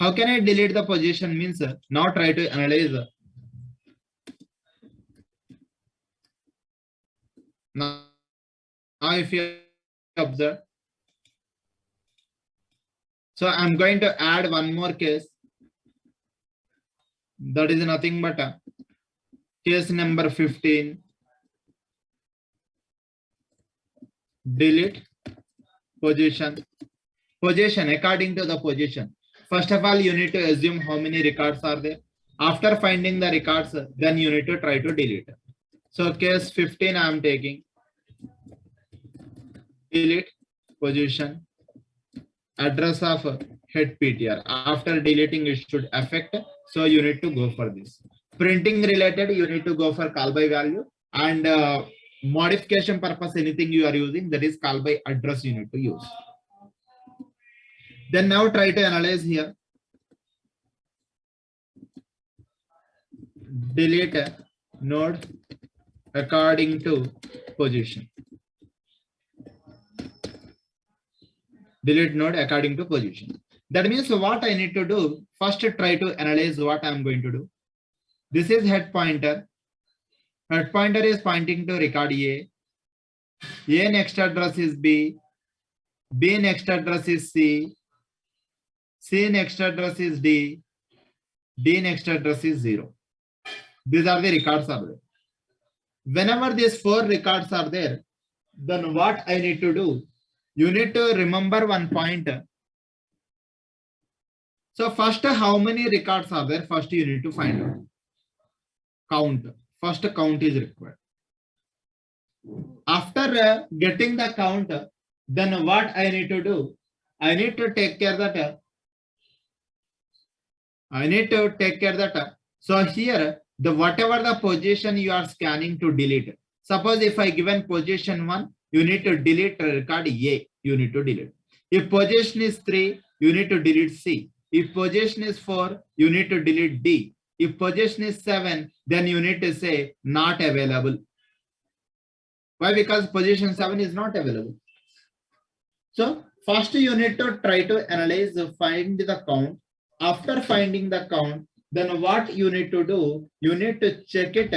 How can I delete the position? Means now try to analyze. Now if you observe, so I'm going to add one more case. That is nothing but case number 15. Delete position. Position according to the position. First of all, you need to assume how many records are there. After finding the records, then you need to try to delete. So case 15 I am taking. Delete position. Address of head PTR. After deleting, it should affect. So you need to go for this. Printing related, you need to go for call by value, and modification purpose, anything you are using, that is call by address, you need to use. Then now try to analyze here. Delete node according to position. Delete node according to position. That means what I need to do, first try to analyze what I am going to do. This is head pointer. Head pointer is pointing to record A. A next address is B. B next address is C. C next address is D. D next address is 0. These are the records are there. Whenever these 4 records are there, then what I need to do? You need to remember one point. So first, how many records are there? First, you need to find out. Count. First count is required. After getting the count, then what I need to do? I need to take care that. So here, the whatever the position you are scanning to delete. Suppose if I given position 1, you need to delete record A. You need to delete. If position is 3, you need to delete C. If position is 4, you need to delete D. If position is 7, then you need to say not available. Why? Because position 7 is not available. So first you need to try to analyze, find the count. After finding the count, then what you need to do? You need to check it.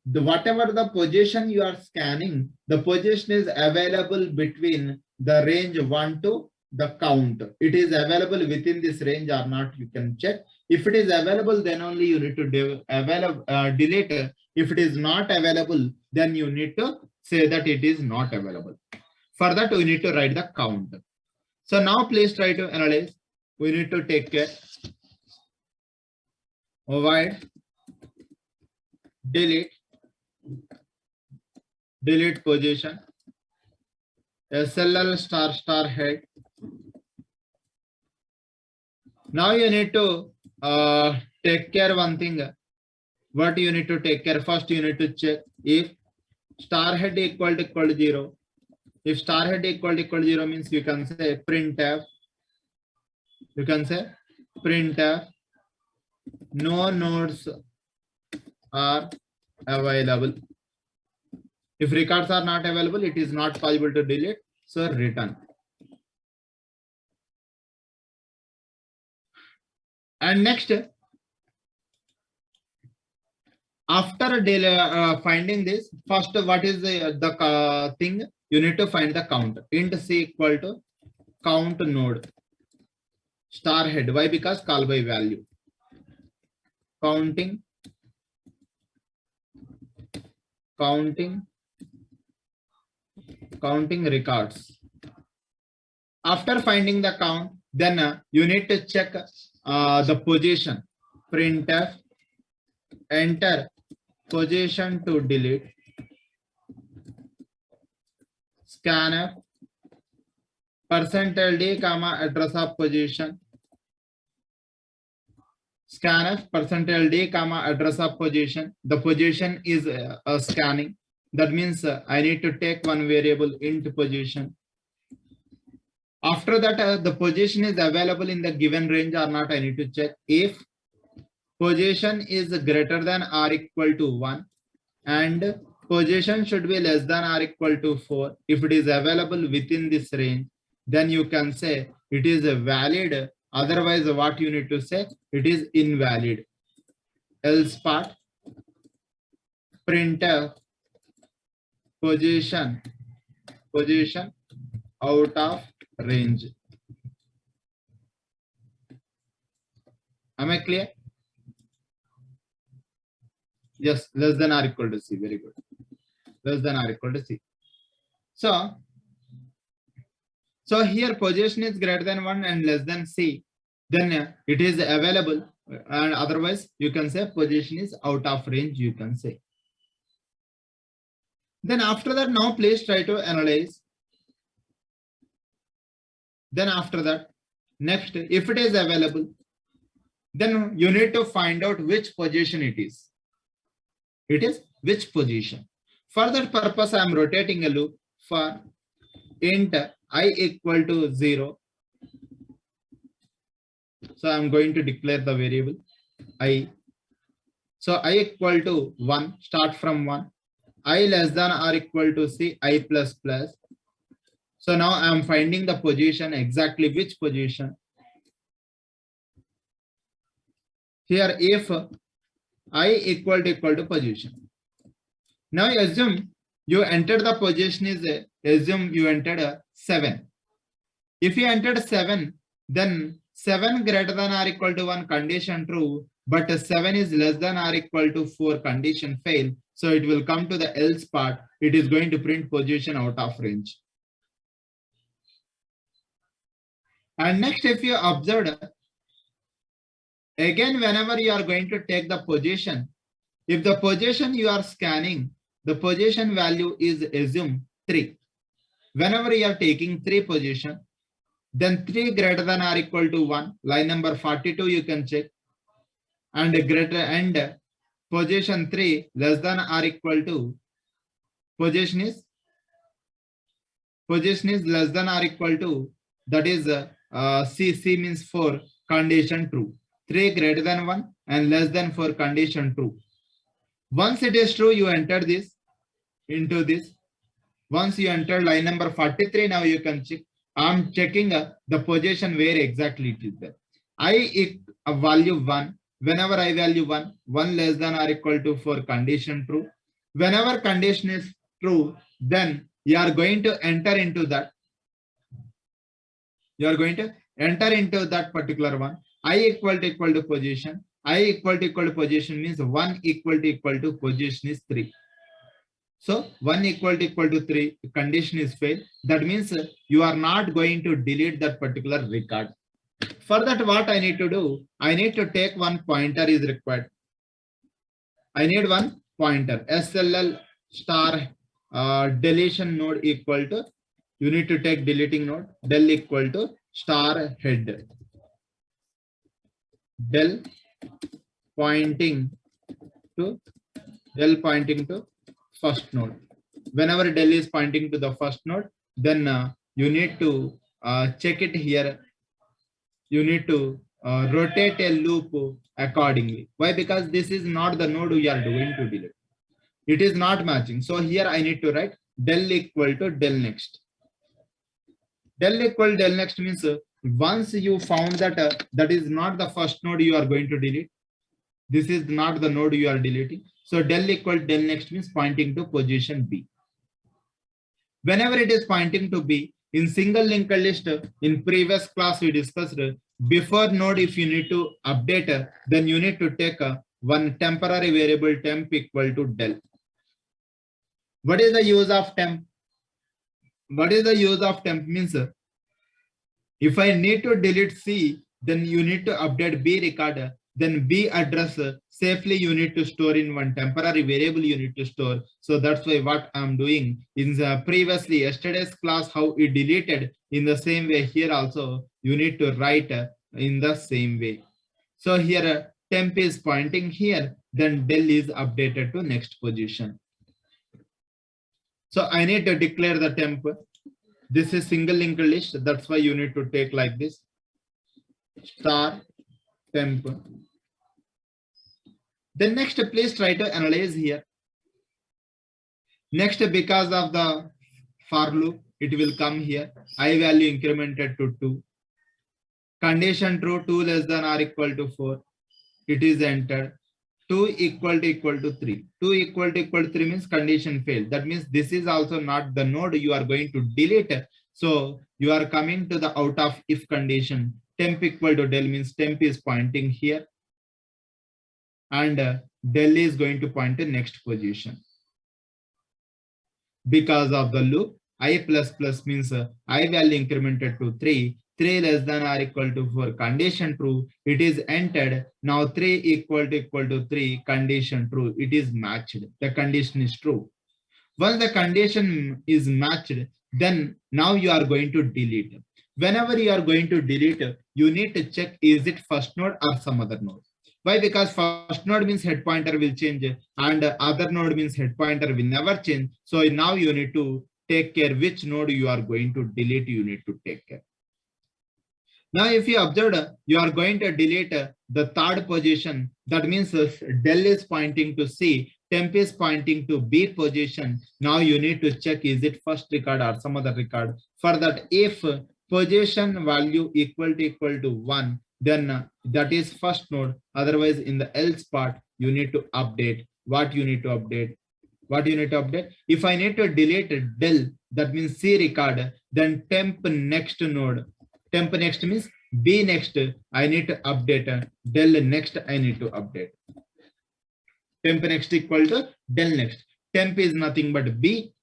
Whatever the position you are scanning, the position is available between the range 1 to the count. It is available within this range or not, you can check. If it is available, then only you need to delete. If it is not available, then you need to say that it is not available. For that, we need to write the count. So now please try to analyze. We need to take care. Void delete position. SLL * head. Now you need to take care one thing. What you need to take care? First you need to check if star head equal to 0. If star head equal to 0 means you can say printf. You can say printf no nodes are available. If records are not available, it is not possible to delete. So return. And next, after finding this, first what is the thing? You need to find the count. Int c equal to count node star head. Why? Because call by value. Counting records. After finding the count, then you need to check the position. Printf enter position to delete. Scanf %d comma address of position. Scanf %d comma address of position. The position is scanning. That means I need to take one variable int position. After that, the position is available in the given range or not, I need to check. If position is greater than or equal to 1 and position should be less than or equal to 4. If it is available within this range, then you can say it is a valid. Otherwise, what you need to say, it is invalid. Else part, printf position out of range. Am I clear? Yes, less than or equal to C. Very good. Less than or equal to C. So here position is greater than 1 and less than C. Then it is available, and otherwise you can say position is out of range, you can say. Then after that, now please try to analyze. Then after that, next, if it is available, then you need to find out which position it is. It is which position. For that purpose, I am rotating a loop for int I equal to 0. So I am going to declare the variable I. So I equal to 1, start from 1. I less than or equal to C, I plus plus. So now I am finding the position, exactly which position. Here if I equal to position. Now assume you entered the position is assume you entered a 7. If you entered 7, then 7 greater than or equal to 1 condition true, but 7 is less than or equal to 4 condition fail. So it will come to the else part. It is going to print position out of range. And next, if you observe, again, whenever you are going to take the position, if the position you are scanning, the position value is assume 3. Whenever you are taking 3 position, then 3 greater than or equal to 1, line number 42 you can check, and greater and position 3 less than or equal to position is less than or equal to, that is C means 4 condition true. 3 greater than 1 and less than 4 condition true. Once it is true, you enter this into this. Once you enter line number 43, now you can check. I'm checking the position where exactly it is there. I value 1. Whenever I value 1, 1 less than or equal to 4 condition true. Whenever condition is true, then you are going to enter into that. You are going to enter into that particular one. I equal to position. I equal to position means 1 equal to position is 3. So 1 equal to 3 condition is failed. That means you are not going to delete that particular record. For that, what I need to do, I need to take one pointer is required. I need one pointer. SLL star deletion node equal to, you need to take deleting node, del equal to star head. Del pointing to first node. Whenever del is pointing to the first node, then you need to check it here. You need to rotate a loop accordingly. Why? Because this is not the node we are going to delete. It is not matching. So here I need to write del equal to del next. Del equal to del next means once you found that that is not the first node you are going to delete. This is not the node you are deleting. So del equal to del next means pointing to position B. Whenever it is pointing to B, in single linked list, in previous class we discussed, before node if you need to update, then you need to take one temporary variable temp equal to del. What is the use of temp? What is the use of temp means? If I need to delete C, then you need to update B record. Then B address safely you need to store in one temporary variable you need to store. So that's why what I'm doing in the previously yesterday's class how it deleted, in the same way here also you need to write in the same way. So here temp is pointing here, then del is updated to next position. So I need to declare the temp. This is single linked list, that's why you need to take like this star temp. Then next, please try to analyze here. Next, because of the for loop, it will come here. I value incremented to 2. Condition true, 2 less than or equal to 4. It is entered. 2 equal to 3. 2 equal to 3 means condition failed. That means this is also not the node you are going to delete. So you are coming to the out of if condition. Temp equal to del means temp is pointing here. And del is going to point to next position. Because of the loop, I plus plus means I value incremented to 3. 3 less than or equal to 4. Condition true. It is entered. Now 3 equal to 3. Condition true. It is matched. The condition is true. Once the condition is matched, then now you are going to delete. Whenever you are going to delete, you need to check is it first node or some other node. Why? Because first node means head pointer will change and other node means head pointer will never change. So now you need to take care which node you are going to delete. You need to take care. Now, if you observe, you are going to delete the third position. That means del is pointing to C, temp is pointing to B position. Now you need to check is it first record or some other record. For that, if position value equal to 1, then that is first node. Otherwise, in the else part, you need to update. What you need to update? What you need to update? If I need to delete del, that means C record, then temp next node. Temp next means B next. I need to update. Del next. I need to update. Temp next equal to del next. Temp is nothing but B.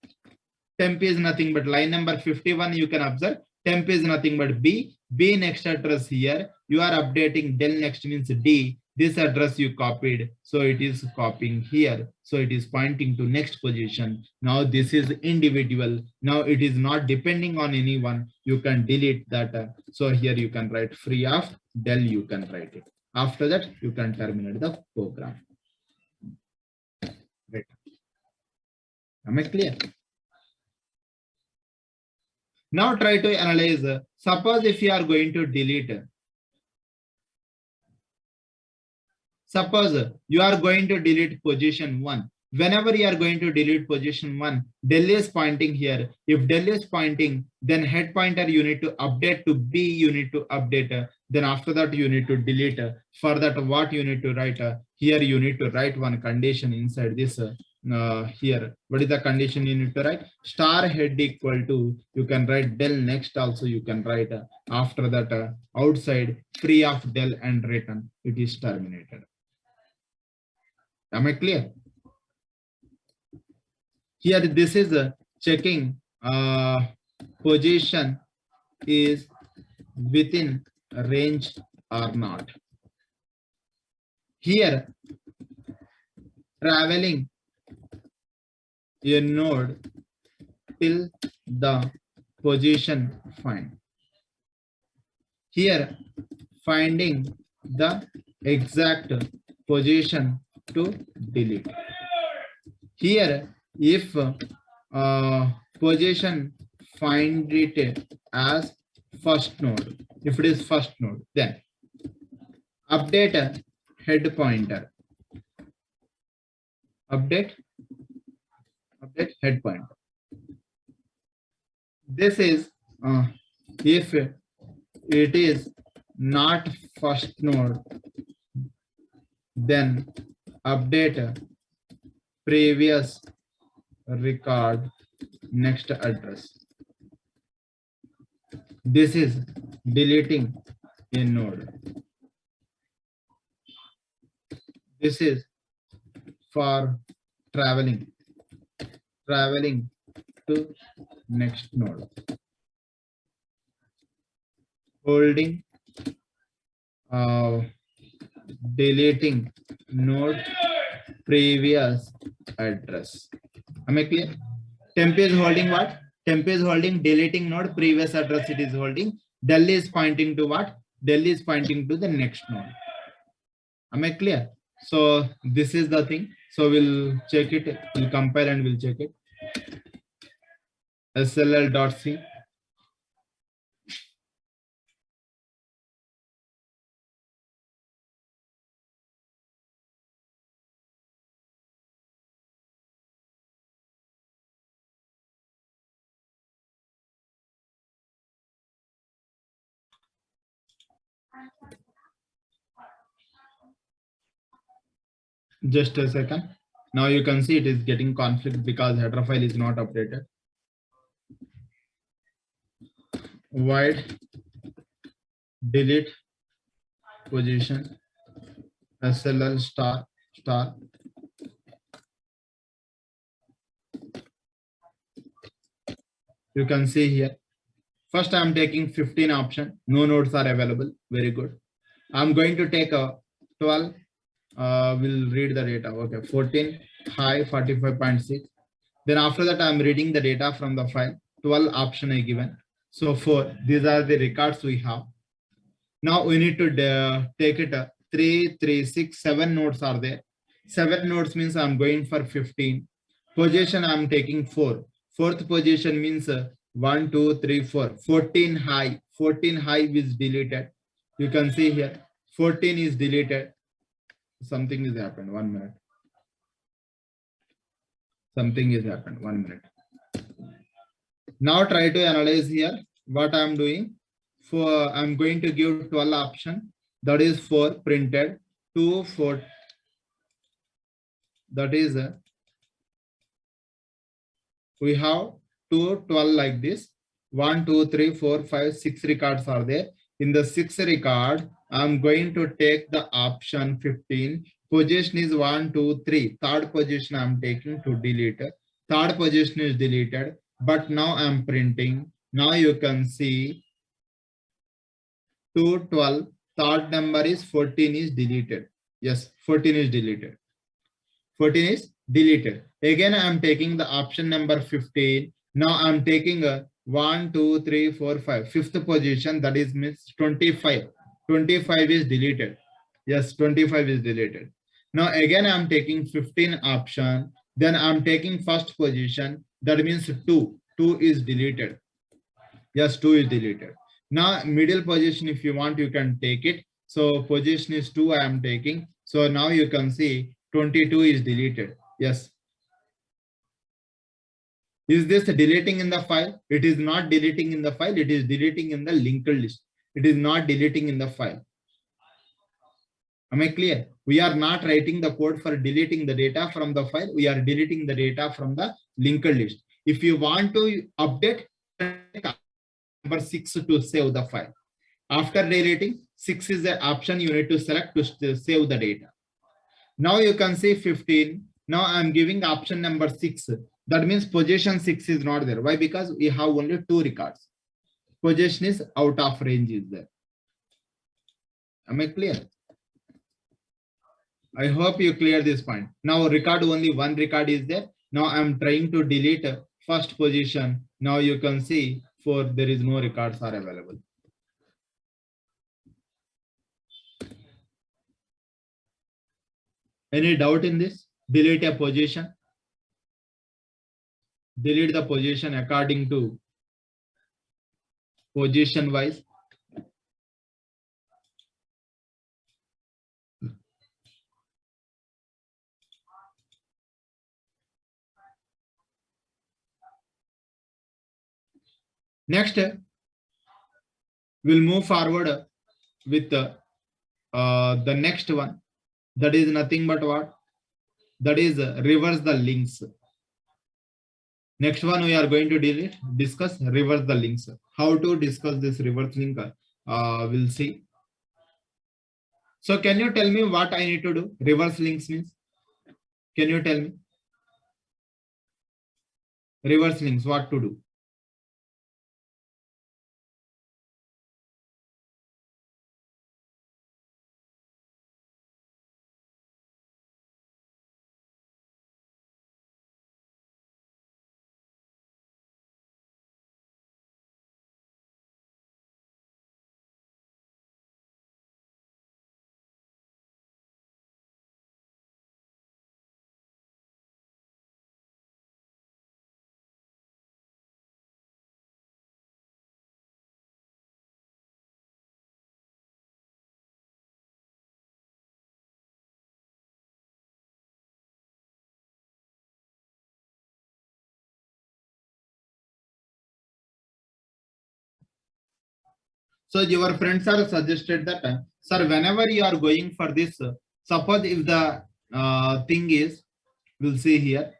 Temp is nothing but line number 51. You can observe. Temp is nothing but B. B next address here. You are updating del next means D. This address you copied, so it is copying here. So it is pointing to next position. Now this is individual. Now it is not depending on anyone. You can delete that. So here you can write free of del. You can write it. After that, you can terminate the program. Right. Am I clear? Now try to analyze. Suppose if you are going to delete. Suppose you are going to delete position 1. Whenever you are going to delete position 1, del is pointing here. If del is pointing, then head pointer you need to update to B, you need to update. Then after that, you need to delete. For that, what you need to write? Here you need to write one condition inside this. Here, what is the condition you need to write? Star head equal to, you can write del next also, you can write. After that, outside free of del and return, it is terminated. Am I clear? Here, this is checking position is within range or not. Here, traveling a node till the position find. Here, finding the exact position to delete. Here, if position find it as first node, if it is first node, then update head pointer. Update head pointer. This is if it is not first node, then update previous record next address. This is deleting a node. This is for traveling to next node. Holding deleting node previous address. Am I clear? Temp is holding what? Temp is holding deleting node previous address. It is holding. Del is pointing to what? Del is pointing to the next node. Am I clear? So this is the thing. So we'll check it. We'll compile and we'll check it. SLL.c. Just a second. Now you can see it is getting conflict because header file is not updated. Void delete position SLL star star. You can see here. First, I am taking 15 option. No nodes are available. Very good. I'm going to take a 12. We'll read the data. Okay, 14 high 45.6. Then after that, I'm reading the data from the file. 12 option I given. So 4. These are the records we have. Now we need to take it 3, 3, 6, 7 nodes are there. 7 nodes means I'm going for 15. Position I'm taking 4. Fourth position means 1, 2, 3, 4. 14 high. 14 high is deleted. You can see here 14 is deleted. Something is happened. 1 minute. Something is happened. 1 minute. Now try to analyze here what I'm doing. For I'm going to give 12 option. That is 4 printed. 2, 4. That is we have 2, 12 like this. 1, 2, 3, 4, 5, 6 records are there. In the 6th record, I'm going to take the option 15. Position is 1, 2, 3. Third position I'm taking to delete. Third position is deleted. But now I'm printing. Now you can see 2, 12. Third number is 14 is deleted. Yes, 14 is deleted. 14 is deleted. Again, I'm taking the option number 15. Now I'm taking a 1, 2, 3, 4, 5. Fifth position, that is means 25. 25 is deleted. Yes, 25 is deleted. Now again, I'm taking 15 option. Then I'm taking first position. That means 2. 2 is deleted. Yes, 2 is deleted. Now middle position, if you want, you can take it. So position is 2 I am taking. So now you can see 22 is deleted. Yes. Is this deleting in the file? It is not deleting in the file. It is deleting in the linked list. It is not deleting in the file. Am I clear? We are not writing the code for deleting the data from the file. We are deleting the data from the linked list. If you want to update number 6 to save the file. After deleting, 6 is the option you need to select to save the data. Now you can see 15. Now I'm giving option number 6. That means position 6 is not there. Why? Because we have only 2 records. Position is out of range is there. Am I clear? I hope you clear this point. Now record only 1 record is there. Now I'm trying to delete first position. Now you can see there is no records are available. Any doubt in this? Delete a position. Delete the position according to position wise. Next, we'll move forward with the next one. That is nothing but what? That is reverse the links. Next one we are going to discuss reverse the links. How to discuss this reverse link? We'll see. So can you tell me what I need to do? Reverse links means? Can you tell me? Reverse links, what to do? So your friends are suggested that, sir, whenever you are going for this, suppose if the thing is, we'll see here.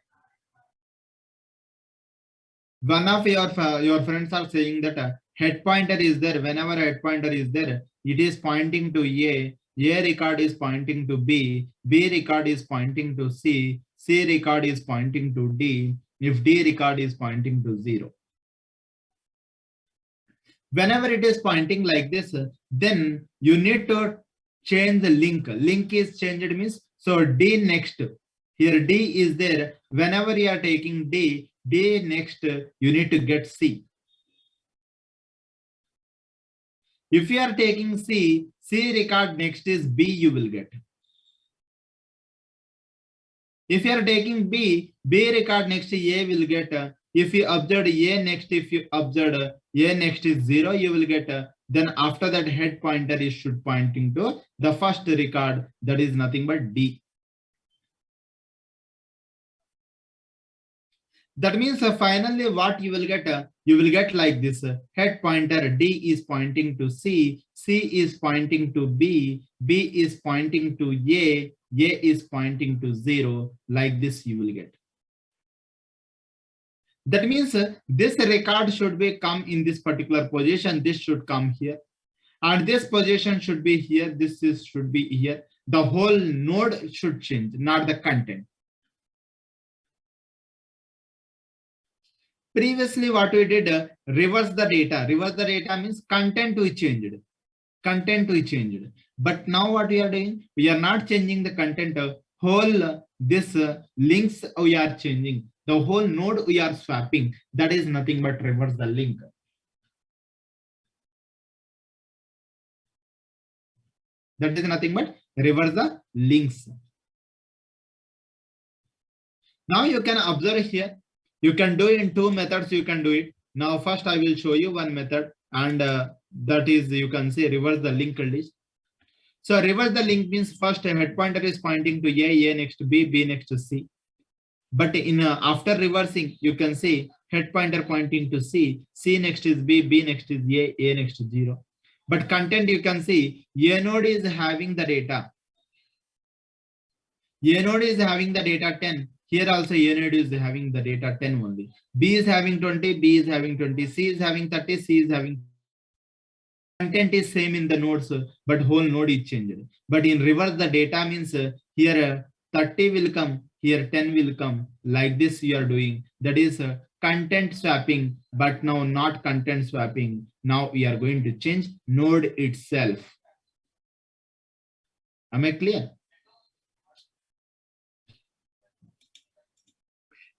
One of your friends are saying that head pointer is there. Whenever head pointer is there, it is pointing to A record is pointing to B record is pointing to C record is pointing to D, if D record is pointing to 0. Whenever it is pointing like this, then you need to change the link. Link is changed means, so D next. Here D is there. Whenever you are taking D next, you need to get C. If you are taking C record next is B, you will get. If you are taking B record next A will get. If you observe A next, if you observe A next is 0, you will get. Then after that head pointer is should pointing to the first record, that is nothing but D. That means finally what you will get like this. Head pointer D is pointing to C is pointing to B is pointing to A is pointing to 0. Like this you will get. That means this record should be come in this particular position. This should come here, and this position should be here. This is should be here. The whole node should change, not the content. Previously, what we did, reverse the data. Reverse the data means content we changed. Content we changed. But now what we are doing, we are not changing the content. Whole this links we are changing. The whole node we are swapping. That is nothing but reverse the link. That is nothing but reverse the links. Now you can observe here. You can do it in two methods. You can do it. Now first I will show you one method, and that is you can see reverse the linked list. So reverse the link means first a head pointer is pointing to A next to B next to C. But in after reversing, you can see head pointer pointing to C next is B next is A next to 0. But content you can see A node is having the data. A node is having the data 10. Here also A node is having the data 10 only. B is having 20, B is having 20, C is having 30, C is having. Content is same in the nodes, but whole node is changed. But in reverse, the data means here 30 will come, here 10 will come. Like this you are doing. That is content swapping, but now not content swapping. Now we are going to change node itself. Am I clear?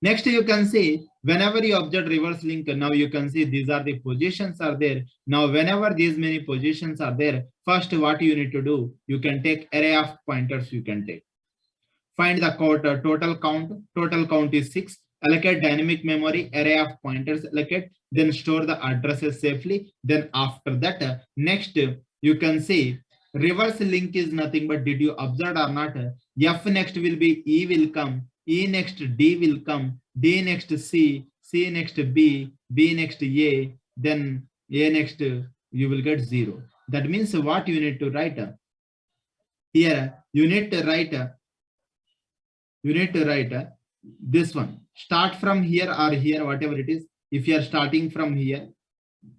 Next, you can see whenever you observe reverse link, now you can see these are the positions are there. Now, whenever these many positions are there, first what you need to do, you can take array of pointers you can take. Find the total count. Total count is 6. Allocate dynamic memory, array of pointers allocate, then store the addresses safely. Then after that, next you can see reverse link is nothing but did you observe or not? F next will be E will come. E next D will come, D next C next B next A, then A next you will get 0. That means what you need to write here, you need to write this one. Start from here or here, whatever it is. If you are starting from here,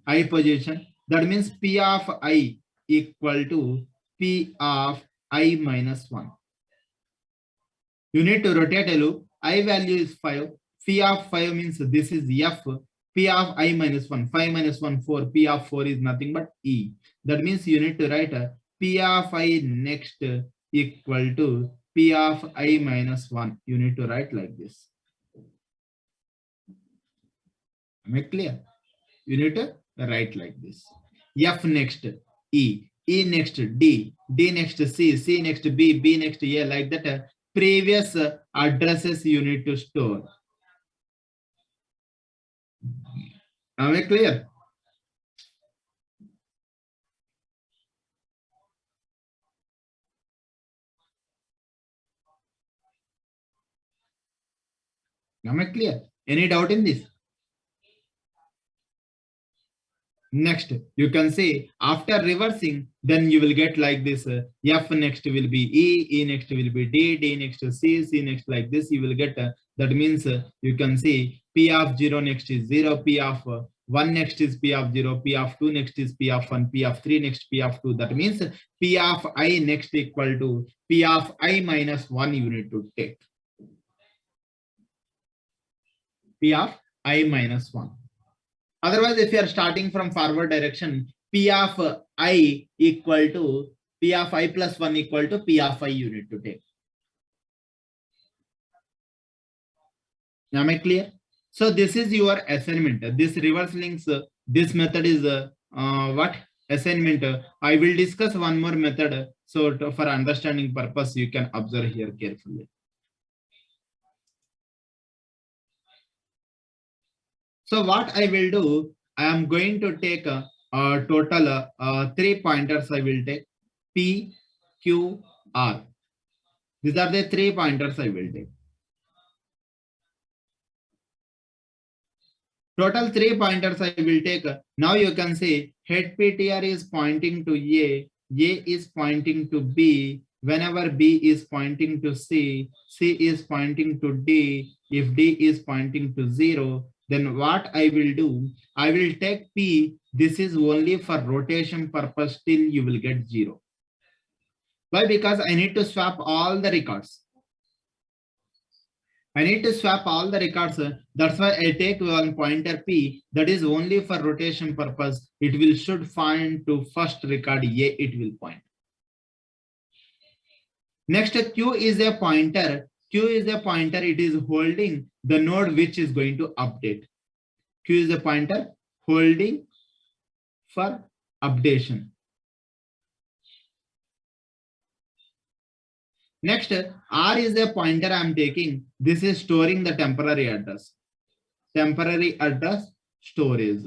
I position, that means P of I equal to P of I minus 1. You need to rotate a loop. I value is 5. Phi of 5 means this is F. P of I minus 1. 5 minus 1, 4. P of 4 is nothing but E. That means you need to write P of I next equal to P of I minus 1. You need to write like this. Am I clear? You need to write like this. F next E. E next D. D next C. C next B next A. Like that. Previous addresses you need to store. Am I clear? Am I clear? Any doubt in this? Next, you can say after reversing, then you will get like this. F next will be E next will be D next to C next like this. You will get that means you can see P of 0 next is 0, P of 1 next is P of 0, P of 2 next is P of 1, P of 3 next P of 2. That means P of I next equal to P of I minus 1 you need to take. P of I minus 1. Otherwise, if you are starting from forward direction, P of I equal to P of I plus 1 equal to P of I you need to take. Am I clear? So this is your assignment. This reverse links, this method is what? Assignment. I will discuss one more method. So for understanding purpose, you can observe here carefully. So what I will do, I am going to take a total 3 pointers I will take. P, Q, R. These are the 3 pointers I will take. Total 3 pointers I will take. Now you can say head PTR is pointing to A is pointing to B. Whenever B is pointing to C is pointing to D. If D is pointing to 0, then what I will do, I will take P. This is only for rotation purpose till you will get 0. Why? Because I need to swap all the records. I need to swap all the records. That's why I take one pointer P that is only for rotation purpose. It will should find to first record A, it will point. Next, Q is a pointer. Q is a pointer. It is holding the node which is going to update. Q is a pointer holding for updation. Next, R is a pointer I am taking. This is storing the temporary address. Temporary address storage.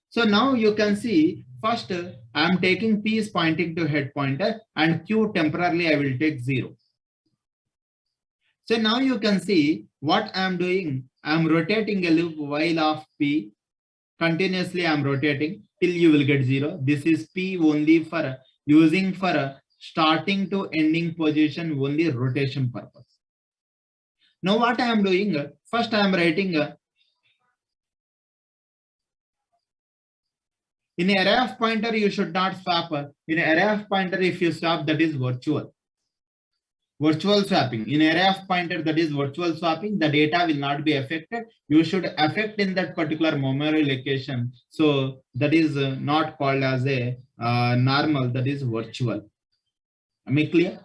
So now you can see first I am taking P is pointing to head pointer and Q temporarily I will take 0. So now you can see what I am doing. I am rotating a loop while of P. Continuously I am rotating till you will get 0. This is P only for using for starting to ending position only rotation purpose. Now what I am doing, first I am writing in array of pointer you should not swap. In array of pointer if you swap, that is virtual. Virtual swapping. In array of pointer, that is virtual swapping, the data will not be affected. You should affect in that particular memory location. So that is not called as a normal, that is virtual. Am I clear?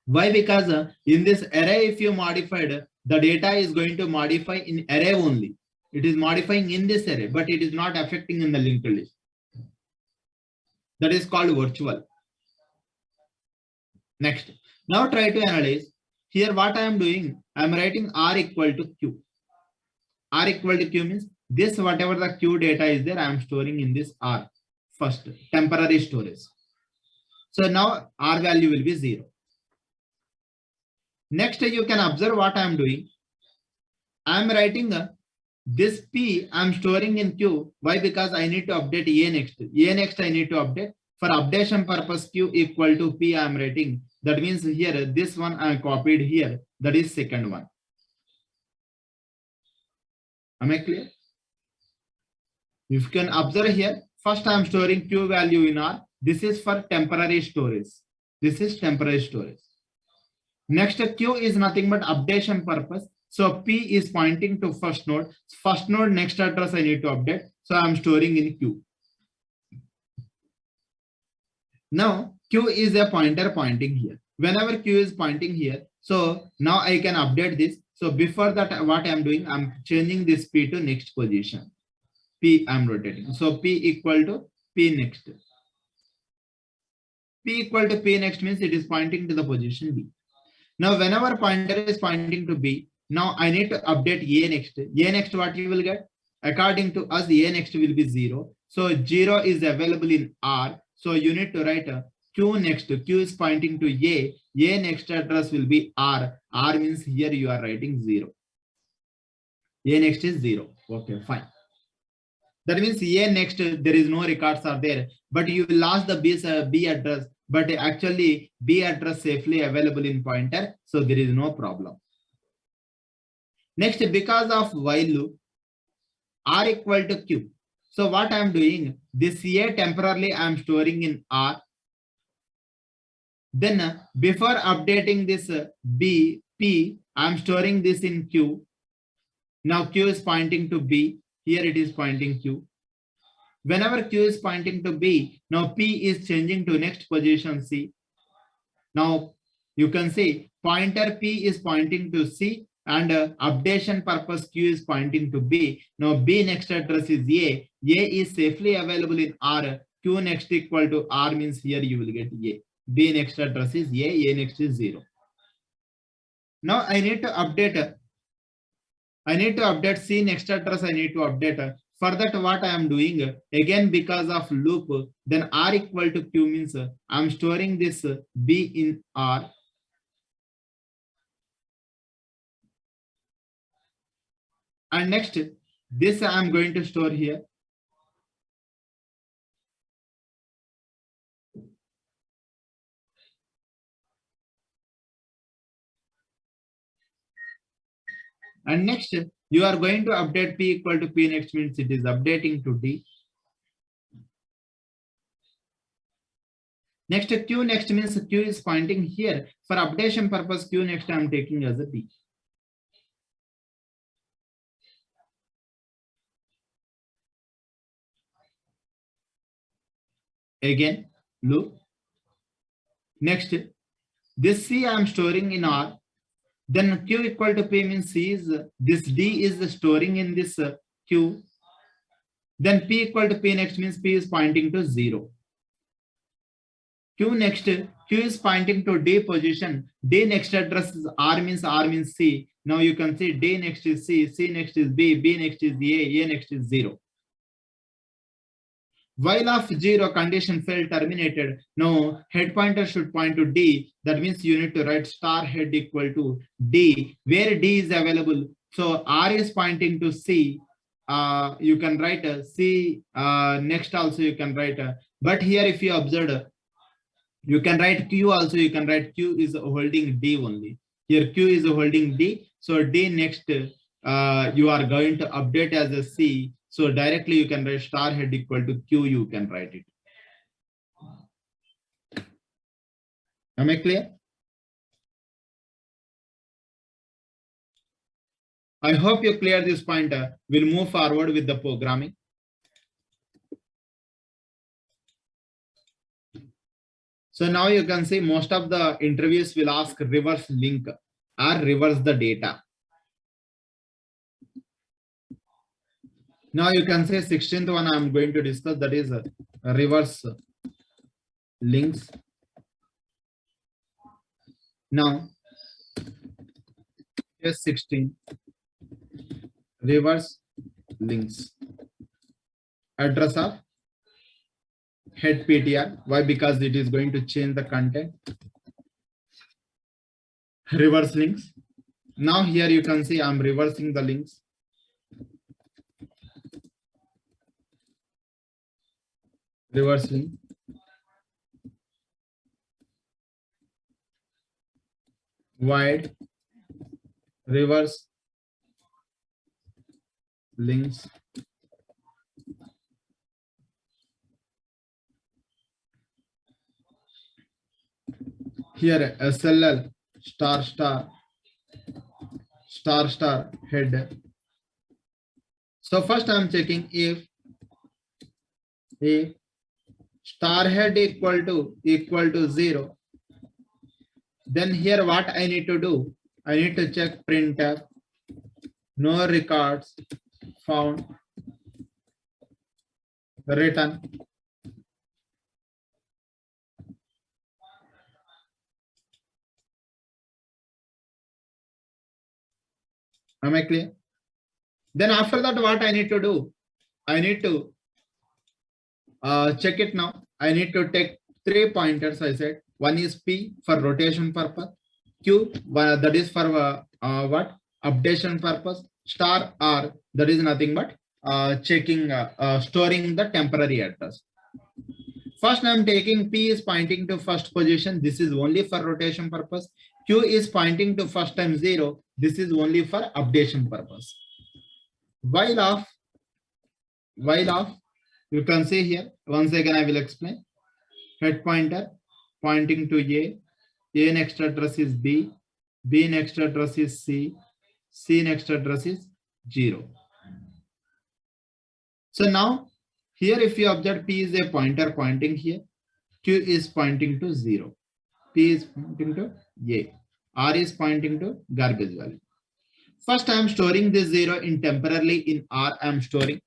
Why? Because in this array, if you modified, the data is going to modify in array only. It is modifying in this array, but it is not affecting in the linked list. That is called virtual. Next, now try to analyze. Here what I am doing, I am writing R equal to Q. R equal to Q means this whatever the Q data is there, I am storing in this R first, temporary storage. So now R value will be 0. Next, you can observe what I am doing. I am writing this P I am storing in Q. Why? Because I need to update A next. A next I need to update. For updation purpose, Q equal to P I am writing. That means here, this one I copied here. That is second one. Am I clear? If you can observe here, first I am storing Q value in R. This is for temporary storage. This is temporary storage. Next, Q is nothing but updation purpose. So P is pointing to first node. First node next address I need to update. So I am storing in Q. Now Q is a pointer pointing here. Whenever Q is pointing here, so now I can update this. So before that, what I am doing, I am changing this P to next position. P I am rotating. So P equal to P next. P equal to P next means it is pointing to the position B. Now whenever pointer is pointing to B, now I need to update A next. A next what you will get? According to us, A next will be 0. So 0 is available in R. So you need to write Q next. Q is pointing to A. A next address will be R. R means here you are writing 0. A next is 0. Okay, fine. That means A next, there is no records are there, but you will lost the B address, but actually B address safely available in pointer, so there is no problem. Next, because of while loop, R equal to Q. So what I am doing, this A temporarily I am storing in R. Then before updating this P, I am storing this in Q. Now Q is pointing to B. Here it is pointing Q. Whenever Q is pointing to B, now P is changing to next position C. Now you can see pointer P is pointing to C and updation purpose Q is pointing to B. Now B next address is A. A is safely available in R. Q next equal to R means here you will get A. B next address is A next is 0. Now I need to update C next address. I need to update. For that, what I am doing again because of loop, then R equal to Q means I am storing this B in R. And next, this I am going to store here. And next, you are going to update P equal to P next means it is updating to D. Next, Q next means Q is pointing here. For updation purpose, Q next I am taking as a B. Again, loop. Next, this C I am storing in R. Then Q equal to P means C is this D is storing in this Q. Then P equal to P next means P is pointing to 0. Q next, Q is pointing to D position. D next address is R means C. Now you can see D next is C, C next is B, B next is A next is 0. While of 0 condition failed terminated, now head pointer should point to D. That means you need to write star head equal to D, where D is available. So R is pointing to C. You can write C next also you can write. But here if you observe, you can write Q also. You can write Q is holding D only. Here Q is holding D. So D next you are going to update as a C. So directly you can write star head equal to Q, you can write it. Am I clear? I hope you clear this point. We'll move forward with the programming. So now you can see most of the interviews will ask reverse link or reverse the data. Now you can say 16th one I'm going to discuss, that is reverse links. Now here's 16 reverse links. Address of head PTR. Why? Because it is going to change the content. Reverse links. Now here you can see I'm reversing the links. Reverse link. Wide reverse links. Here SLL star head. So first I'm checking if star head equal to 0. Then here what I need to do, I need to check printf no records found written. Am I clear? Then after that, what I need to do? I need to check it now. I need to take 3 pointers. I said one is P for rotation purpose, Q that is for what? Updation purpose, star R, that is nothing but storing the temporary address. First, I'm taking P is pointing to first position. This is only for rotation purpose. Q is pointing to first time 0. This is only for updation purpose. While off, you can see here. Once again, I will explain. Head pointer pointing to A next address is B next address is C next address is 0. So now, here if you observe P is a pointer pointing here, Q is pointing to 0, P is pointing to A, R is pointing to garbage value. First, I am storing this 0 in temporarily in R. I am storing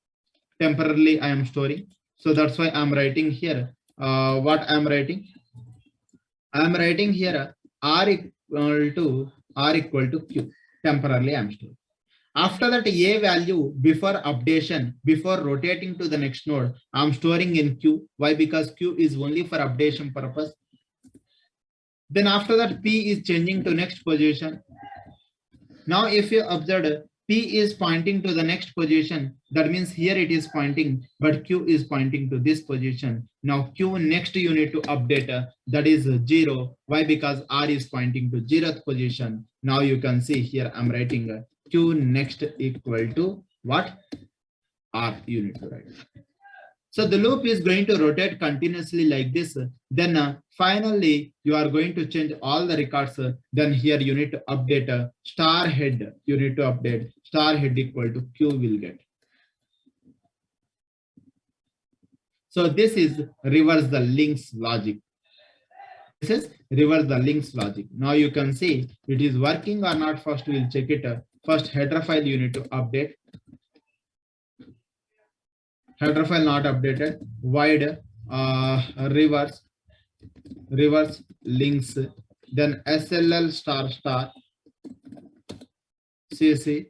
temporarily. I am storing. So that's why I am writing here. What I am writing? I am writing here R equal to Q. Temporarily, I am storing. After that, A value before updation, before rotating to the next node, I'm storing in Q. Why? Because Q is only for updation purpose. Then after that, P is changing to next position. Now, if you observe, P is pointing to the next position. That means here it is pointing, but Q is pointing to this position. Now, Q next you need to update, that is 0. Why? Because R is pointing to 0th position. Now you can see here I'm writing Q next equal to what? R you need to write. So the loop is going to rotate continuously like this. Then finally, you are going to change all the records. Then here you need to update star head. You need to update star head equal to Q will get. So this is reverse the links logic. This is reverse the links logic. Now you can see it is working or not. First we'll check it. First header file you need to update. Header file not updated. Void reverse links. Then SLL star cc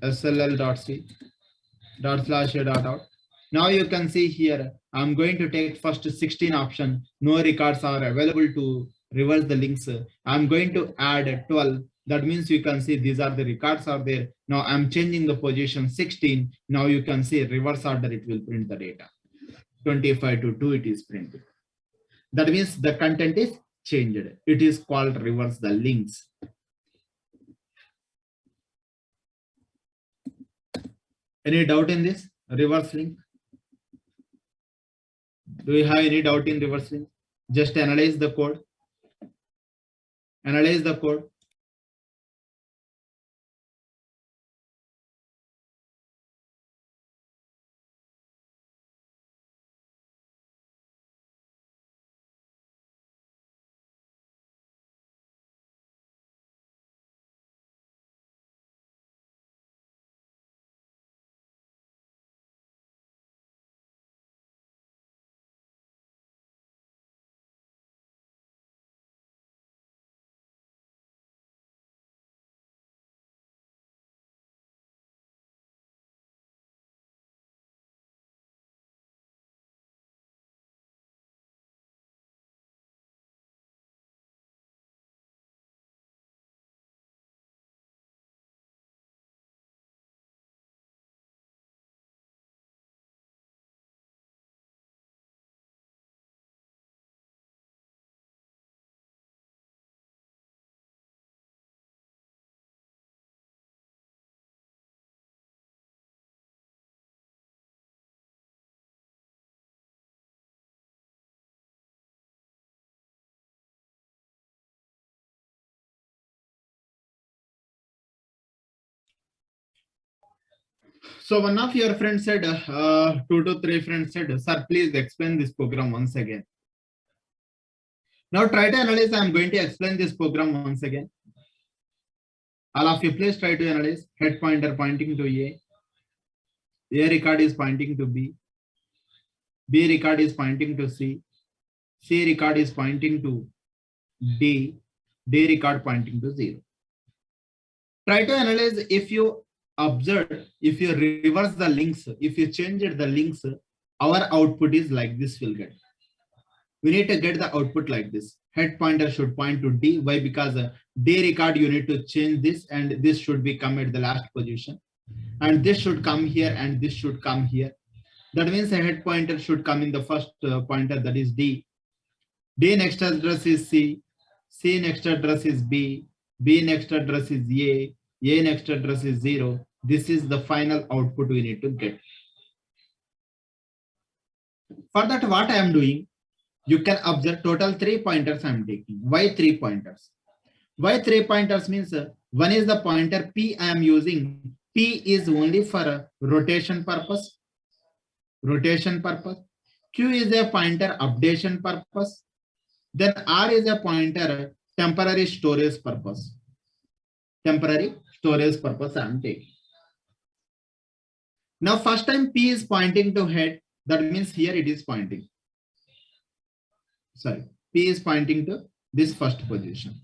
SLL.c /a.out. Now you can see here I'm going to take first 16 option. No records are available to reverse the links. I'm going to add 12. That means you can see these are the records are there. Now I'm changing the position 16. Now you can see reverse order, it will print the data. 25 to 2 it is printed. That means the content is changed. It is called reverse the links. Any doubt in this reverse link? Do you have any doubt in reverse link? Just analyze the code. Analyze the code. So one of your friends said, 2 to 3 friends said, sir, please explain this program once again. Now try to analyze. I'm going to explain this program once again. All of you, please try to analyze. Head pointer pointing to A record is pointing to B record is pointing to C record is pointing to D record pointing to 0. Try to analyze. If you observe, if you reverse the links, if you change the links, our output is like this will get. We need to get the output like this. head pointer should point to D. Why? Because D record you need to change this, and this should be come at the last position, and this should come here, and this should come here. That means a head pointer should come in the first pointer, that is D. D next address is C. C next address is B. B next address is A. A next address is 0. This is the final output we need to get. For that, what I am doing, you can observe total 3 pointers I am taking. Why 3 pointers? Why 3 pointers means one is the pointer P I am using. P is only for rotation purpose. Rotation purpose. Q is a pointer updation purpose. Then R is a pointer temporary storage purpose. Temporary storage purpose I am taking. Now first time P is pointing to head, that means here it is pointing. Sorry, P is pointing to this first position.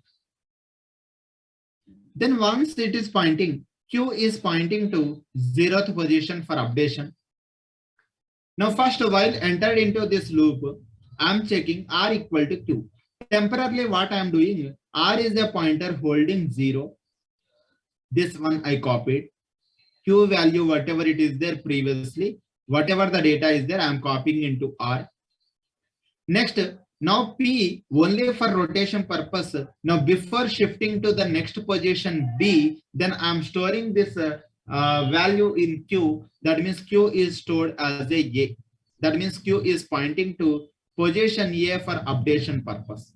Then once it is pointing, Q is pointing to 0th position for updation. Now first, while entered into this loop, I am checking R equal to Q. Temporarily what I am doing, R is a pointer holding 0. This one I copied. Q value, whatever it is there previously, whatever the data is there, I am copying into R. Next, now P only for rotation purpose. Now before shifting to the next position B, then I am storing this value in Q. That means Q is stored as a. That means Q is pointing to position A for updation purpose.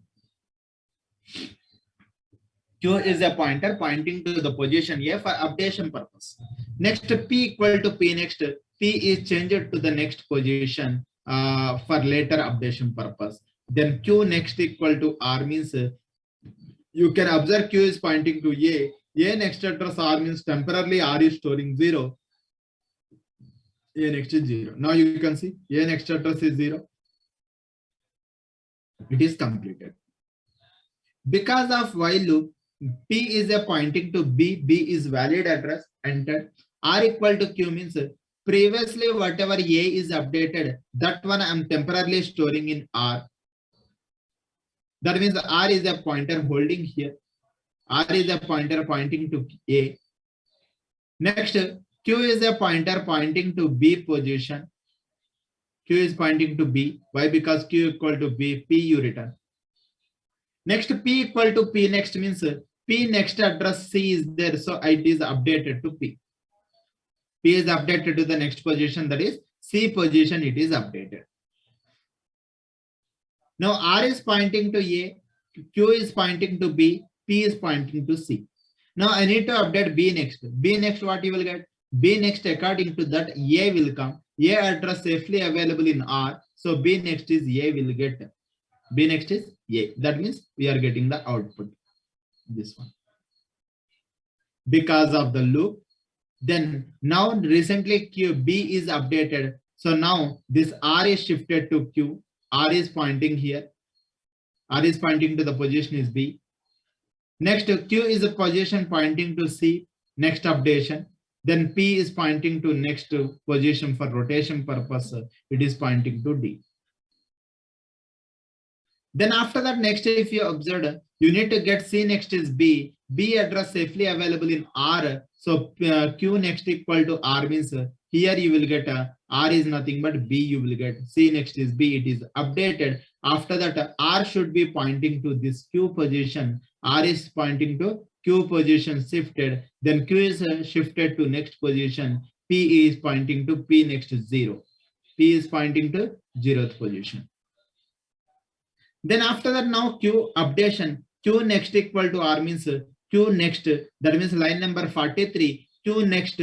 Q is a pointer pointing to the position A for updation purpose. Next, P equal to P next. P is changed to the next position for later updation purpose. Then Q next equal to R means you can observe Q is pointing to A. A next address R means temporarily R is storing 0. A next is 0. Now you can see A next address is 0. It is completed. Because of while loop, P is a pointing to B. B is valid address entered. R equal to Q means previously whatever A is updated, that one I am temporarily storing in R. That means R is a pointer holding here. R is a pointer pointing to A. Next, Q is a pointer pointing to B position. Q is pointing to B. Why? Because Q equal to B, P you return. Next, P equal to P next means P next address C is there, so it is updated to P. P is updated to the next position, that is C position, it is updated. Now R is pointing to A, Q is pointing to B, P is pointing to C. Now I need to update B next. B next what you will get? B next according to that A will come. A address safely available in R. So B next is A will get. B next is A. That means we are getting the output. This one. Because of the loop. Then now recently Q B is updated. So now this R is shifted to Q. R is pointing here. R is pointing to the position is B. Next Q is a position pointing to C. Next updation. Then P is pointing to next position for rotation purpose. It is pointing to D. Then after that, next if you observe, you need to get C next is B. B address safely available in R. So Q next equal to R means here you will get R is nothing but B you will get. C next is B. It is updated. After that, R should be pointing to this Q position. R is pointing to Q position shifted. Then Q is shifted to next position. P is pointing to P next is 0. P is pointing to 0th position. Then after that, now Q updation. Q next equal to R means Q next. That means line number 43. Q next